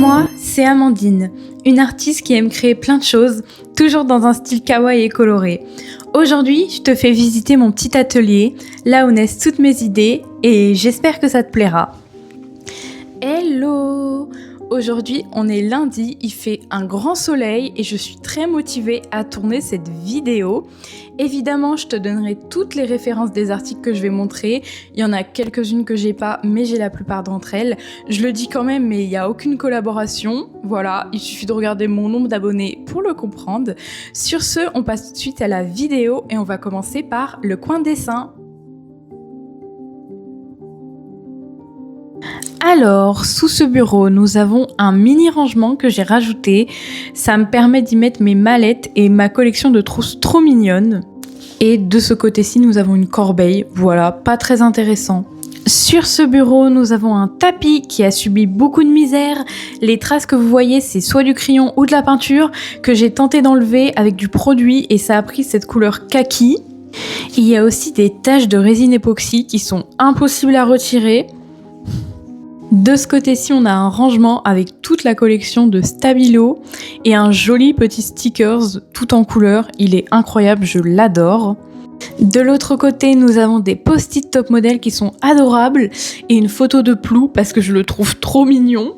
Moi, c'est Amandine, une artiste qui aime créer plein de choses, toujours dans un style kawaii et coloré. Aujourd'hui, je te fais visiter mon petit atelier, là où naissent toutes mes idées, et j'espère que ça te plaira. Hello! Aujourd'hui, on est lundi, il fait un grand soleil et je suis très motivée à tourner cette vidéo. Évidemment, je te donnerai toutes les références des articles que je vais montrer. Il y en a quelques-unes que j'ai pas, mais j'ai la plupart d'entre elles. Je le dis quand même, mais il n'y a aucune collaboration. Voilà, il suffit de regarder mon nombre d'abonnés pour le comprendre. Sur ce, on passe tout de suite à la vidéo et on va commencer par le coin dessin. Alors, sous ce bureau, nous avons un mini rangement que j'ai rajouté. Ça me permet d'y mettre mes mallettes et ma collection de trousses trop mignonnes. Et de ce côté-ci, nous avons une corbeille. Voilà, pas très intéressant. Sur ce bureau, nous avons un tapis qui a subi beaucoup de misère. Les traces que vous voyez, c'est soit du crayon ou de la peinture que j'ai tenté d'enlever avec du produit et ça a pris cette couleur kaki. Il y a aussi des taches de résine époxy qui sont impossibles à retirer. De ce côté-ci, on a un rangement avec toute la collection de Stabilo et un joli petit stickers tout en couleur. Il est incroyable, je l'adore. De l'autre côté, nous avons des post-it top modèle qui sont adorables et une photo de Plou parce que je le trouve trop mignon.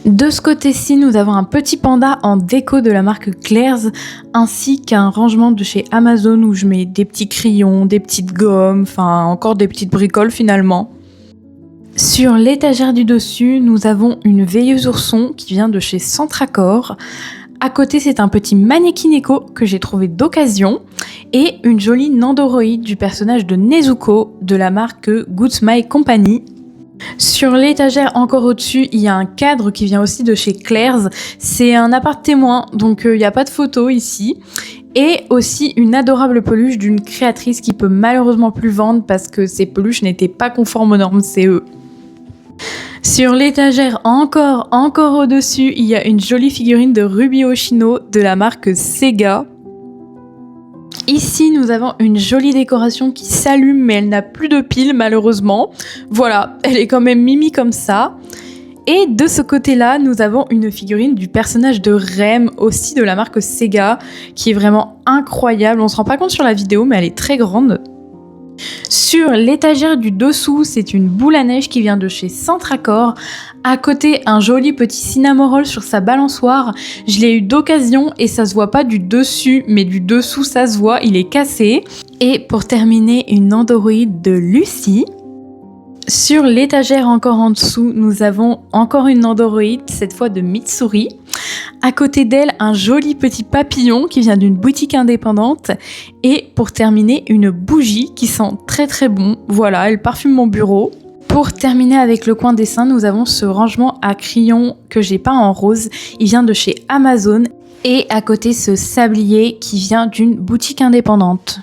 De ce côté-ci, nous avons un petit panda en déco de la marque Claire's ainsi qu'un rangement de chez Amazon où je mets des petits crayons, des petites gommes, enfin encore des petites bricoles finalement. Sur l'étagère du dessus, nous avons une veilleuse ourson qui vient de chez Centracor. À côté, c'est un petit mannequin éco que j'ai trouvé d'occasion et une jolie Nandoroid du personnage de Nezuko de la marque Good Smile Company. Sur l'étagère encore au-dessus, il y a un cadre qui vient aussi de chez Claire's. C'est un appart témoin, donc il n'y a pas de photo ici. Et aussi une adorable peluche d'une créatrice qui peut malheureusement plus vendre parce que ces peluches n'étaient pas conformes aux normes CE. Sur l'étagère encore au-dessus, il y a une jolie figurine de Ruby Hoshino de la marque Sega. Ici, nous avons une jolie décoration qui s'allume mais elle n'a plus de pile malheureusement. Voilà, elle est quand même mimi comme ça. Et de ce côté-là, nous avons une figurine du personnage de Rem, aussi de la marque Sega, qui est vraiment incroyable. On ne se rend pas compte sur la vidéo, mais elle est très grande. Sur l'étagère du dessous, c'est une boule à neige qui vient de chez Centracor. À côté, un joli petit cinnamoroll sur sa balançoire. Je l'ai eu d'occasion et ça se voit pas du dessus, mais du dessous ça se voit, il est cassé. Et pour terminer, une Nandoroid de Lucie. Sur l'étagère encore en dessous, nous avons encore une Nandoroid, cette fois de Mitsuri. À côté d'elle, un joli petit papillon qui vient d'une boutique indépendante. Et pour terminer, une bougie qui sent très très bon. Voilà, elle parfume mon bureau. Pour terminer avec le coin dessin, nous avons ce rangement à crayons que j'ai peint en rose. Il vient de chez Amazon. Et à côté, ce sablier qui vient d'une boutique indépendante.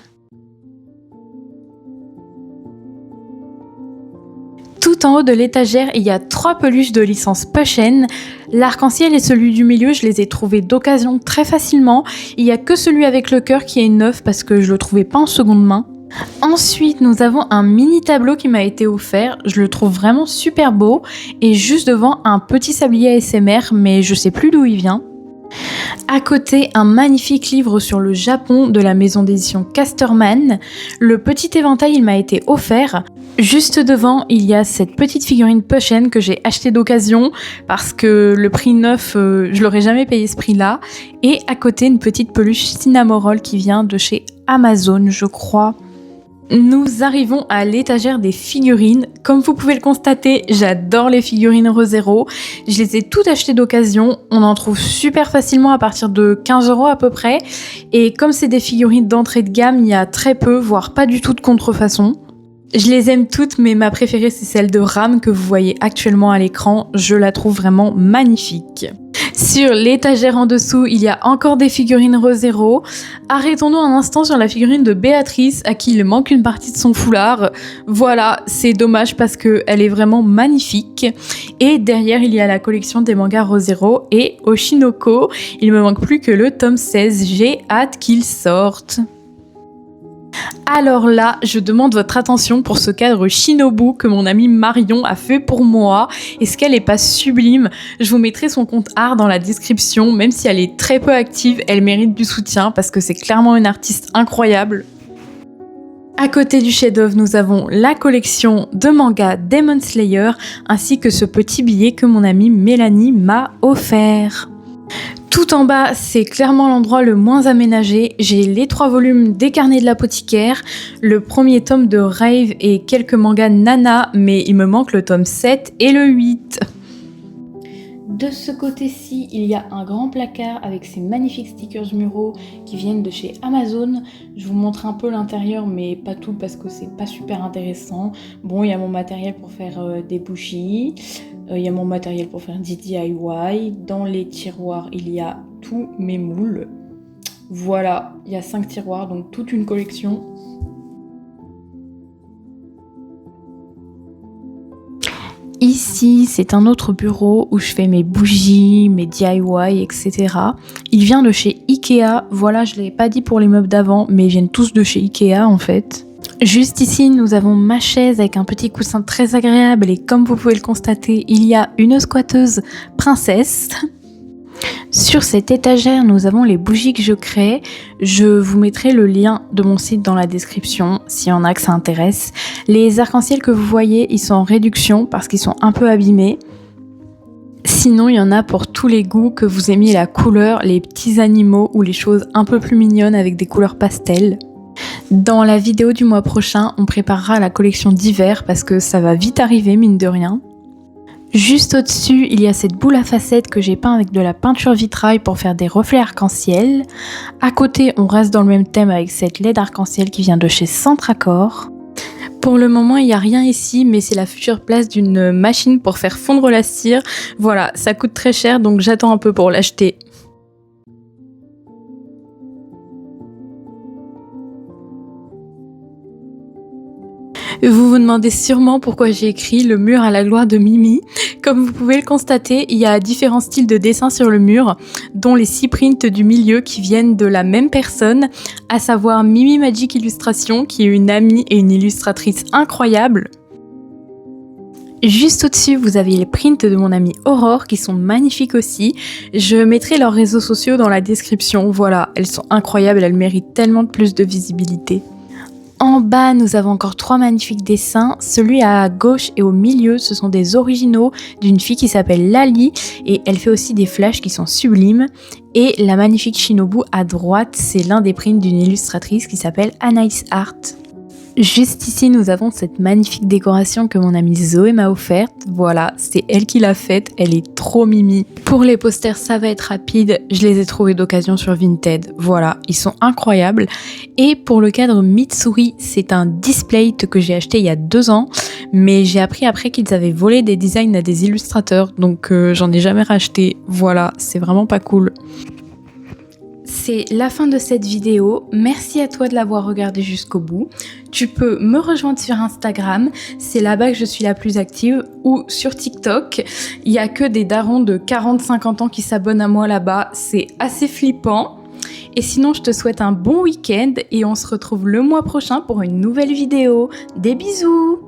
Tout en haut de l'étagère, il y a 3 peluches de licence Pushen. L'arc-en-ciel et celui du milieu, je les ai trouvés d'occasion très facilement. Il n'y a que celui avec le cœur qui est neuf parce que je le trouvais pas en seconde main. Ensuite, nous avons un mini tableau qui m'a été offert. Je le trouve vraiment super beau. Et juste devant, un petit sablier ASMR, mais je sais plus d'où il vient. À côté, un magnifique livre sur le Japon de la maison d'édition Casterman. Le petit éventail, il m'a été offert. Juste devant, il y a cette petite figurine Pushen que j'ai achetée d'occasion parce que le prix neuf, je l'aurais jamais payé ce prix-là. Et à côté, une petite peluche Cinnamoroll qui vient de chez Amazon, je crois. Nous arrivons à l'étagère des figurines. Comme vous pouvez le constater, j'adore les figurines ReZero. Je les ai toutes achetées d'occasion. On en trouve super facilement à partir de 15 € à peu près. Et comme c'est des figurines d'entrée de gamme, il y a très peu, voire pas du tout de contrefaçon. Je les aime toutes, mais ma préférée c'est celle de Ram que vous voyez actuellement à l'écran. Je la trouve vraiment magnifique. Sur l'étagère en dessous, il y a encore des figurines ReZero. Arrêtons-nous un instant sur la figurine de Béatrice, à qui il manque une partie de son foulard. Voilà, c'est dommage parce qu'elle est vraiment magnifique. Et derrière, il y a la collection des mangas ReZero et Oshinoko. Il me manque plus que le tome 16. J'ai hâte qu'il sorte. Alors là, je demande votre attention pour ce cadre Shinobu que mon amie Marion a fait pour moi. Est-ce qu'elle est pas sublime? Je vous mettrai son compte art dans la description, même si elle est très peu active, elle mérite du soutien parce que c'est clairement une artiste incroyable. À côté du chef-d'œuvre, nous avons la collection de manga Demon Slayer ainsi que ce petit billet que mon amie Mélanie m'a offert. Tout en bas, c'est clairement l'endroit le moins aménagé. J'ai les 3 volumes des carnets de l'apothicaire, le premier tome de Rave et quelques mangas Nana, mais il me manque le tome 7 et le 8. De ce côté-ci, il y a un grand placard avec ces magnifiques stickers muraux qui viennent de chez Amazon. Je vous montre un peu l'intérieur, mais pas tout parce que c'est pas super intéressant. Bon, il y a mon matériel pour faire des bougies. Il y a mon matériel pour faire des DIY. Dans les tiroirs, il y a tous mes moules. Voilà, il y a 5 tiroirs, donc toute une collection. Ici, c'est un autre bureau où je fais mes bougies, mes DIY, etc. Il vient de chez Ikea. Voilà, je ne l'avais pas dit pour les meubles d'avant, mais ils viennent tous de chez Ikea en fait. Juste ici, nous avons ma chaise avec un petit coussin très agréable et comme vous pouvez le constater, il y a une squatteuse princesse. Sur cette étagère, nous avons les bougies que je crée. Je vous mettrai le lien de mon site dans la description, s'il y en a que ça intéresse. Les arcs-en-ciel que vous voyez, ils sont en réduction parce qu'ils sont un peu abîmés. Sinon, il y en a pour tous les goûts, que vous aimiez la couleur, les petits animaux ou les choses un peu plus mignonnes avec des couleurs pastel. Dans la vidéo du mois prochain, on préparera la collection d'hiver parce que ça va vite arriver, mine de rien. Juste au-dessus, il y a cette boule à facettes que j'ai peint avec de la peinture vitrail pour faire des reflets arc-en-ciel. À côté, on reste dans le même thème avec cette LED arc-en-ciel qui vient de chez Centracor. Pour le moment, il n'y a rien ici, mais c'est la future place d'une machine pour faire fondre la cire. Voilà, ça coûte très cher, donc j'attends un peu pour l'acheter. Vous vous demandez sûrement pourquoi j'ai écrit le mur à la gloire de Mimi. Comme vous pouvez le constater, il y a différents styles de dessin sur le mur, dont les 6 prints du milieu qui viennent de la même personne, à savoir Mimi Magic Illustration, qui est une amie et une illustratrice incroyable. Juste au-dessus, vous avez les prints de mon amie Aurore qui sont magnifiques aussi. Je mettrai leurs réseaux sociaux dans la description. Voilà, elles sont incroyables, elles méritent tellement de plus de visibilité. En bas, nous avons encore 3 magnifiques dessins. Celui à gauche et au milieu, ce sont des originaux d'une fille qui s'appelle Lali et elle fait aussi des flashs qui sont sublimes. Et la magnifique Shinobu à droite, c'est l'un des prints d'une illustratrice qui s'appelle Anaïs Art. Juste ici, nous avons cette magnifique décoration que mon amie Zoé m'a offerte. Voilà, c'est elle qui l'a faite, elle est trop mimi. Pour les posters, ça va être rapide, je les ai trouvés d'occasion sur Vinted. Voilà, ils sont incroyables. Et pour le cadre Mitsuri, c'est un displate que j'ai acheté il y a 2 ans, mais j'ai appris après qu'ils avaient volé des designs à des illustrateurs, donc j'en ai jamais racheté. Voilà, c'est vraiment pas cool. C'est la fin de cette vidéo, merci à toi de l'avoir regardé jusqu'au bout. Tu peux me rejoindre sur Instagram, c'est là-bas que je suis la plus active, ou sur TikTok. Il n'y a que des darons de 40-50 ans qui s'abonnent à moi là-bas, c'est assez flippant. Et sinon, je te souhaite un bon week-end et on se retrouve le mois prochain pour une nouvelle vidéo. Des bisous!